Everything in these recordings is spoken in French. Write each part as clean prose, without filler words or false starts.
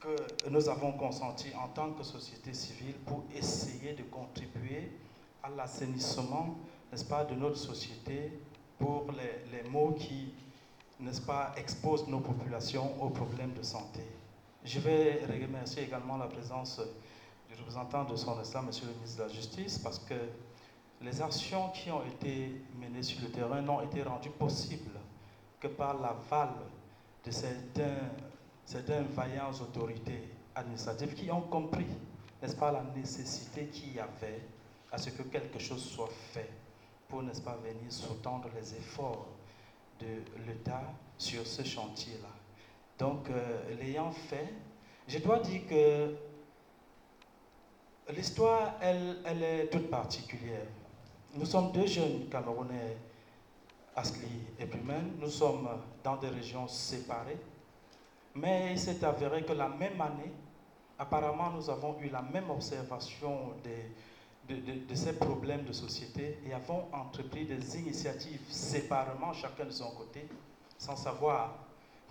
que nous avons consenti en tant que société civile pour essayer de contribuer à l'assainissement, n'est-ce pas, de notre société pour les maux qui, n'est-ce pas, exposent nos populations aux problèmes de santé. Je vais remercier également la présence du représentant de son Excellence, Monsieur le ministre de la Justice, parce que les actions qui ont été menées sur le terrain n'ont été rendues possibles que par l'aval de certaines vaillantes autorités administratives qui ont compris, n'est-ce pas, la nécessité qu'il y avait à ce que quelque chose soit fait pour, n'est-ce pas, venir sous-tendre les efforts de l'État sur ce chantier-là. Donc, l'ayant fait, je dois dire que l'histoire, elle est toute particulière. Nous sommes deux jeunes Camerounais, Asli et Plumel. Nous sommes dans des régions séparées, mais il s'est avéré que la même année, apparemment, nous avons eu la même observation de ces problèmes de société et avons entrepris des initiatives séparément, chacun de son côté, sans savoir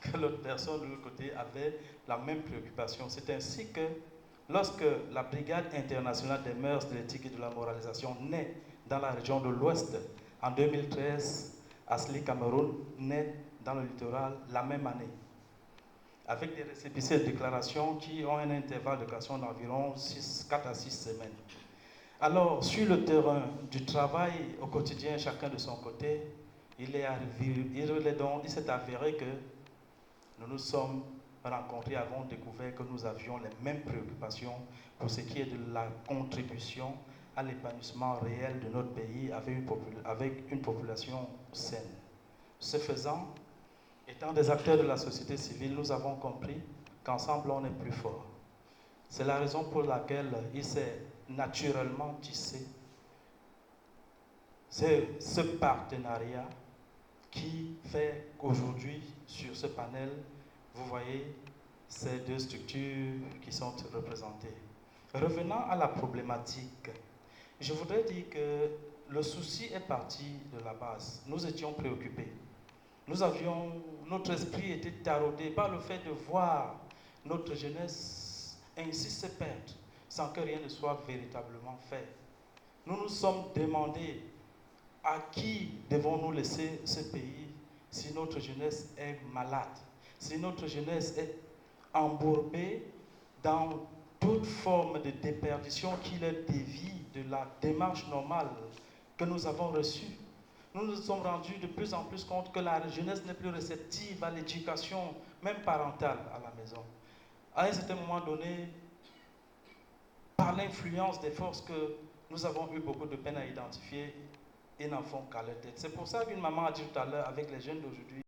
que l'autre personne de l'autre côté avait la même préoccupation. C'est ainsi que, lorsque la Brigade internationale des mœurs, de l'éthique et de la moralisation naît dans la région de l'Ouest en 2013, Asli Cameroun naît dans le littoral la même année, avec des récépissés de déclaration qui ont un intervalle de création d'environ 4 à 6 semaines. Alors, sur le terrain du travail au quotidien, chacun de son côté, il s'est avéré que nous nous sommes rencontrés, avons découvert que nous avions les mêmes préoccupations pour ce qui est de la contribution à l'épanouissement réel de notre pays avec une population saine. Ce faisant, étant des acteurs de la société civile, nous avons compris qu'ensemble on est plus fort. C'est la raison pour laquelle il s'est naturellement tissé ce partenariat qui fait qu'aujourd'hui, sur ce panel, vous voyez ces deux structures qui sont représentées. Revenant à la problématique, je voudrais dire que le souci est parti de la base. Nous étions préoccupés. Notre esprit était taraudé par le fait de voir notre jeunesse ainsi se perdre sans que rien ne soit véritablement fait. Nous nous sommes demandé à qui devons-nous laisser ce pays si notre jeunesse est malade, si notre jeunesse est embourbée dans toute forme de déperdition qui les dévie de la démarche normale que nous avons reçue. Nous nous sommes rendus de plus en plus compte que la jeunesse n'est plus réceptive à l'éducation, même parentale, à la maison. À un certain moment donné, par l'influence des forces que nous avons eu beaucoup de peine à identifier, ils n'en font qu'à leur tête. C'est pour ça qu'une maman a dit tout à l'heure, avec les jeunes d'aujourd'hui,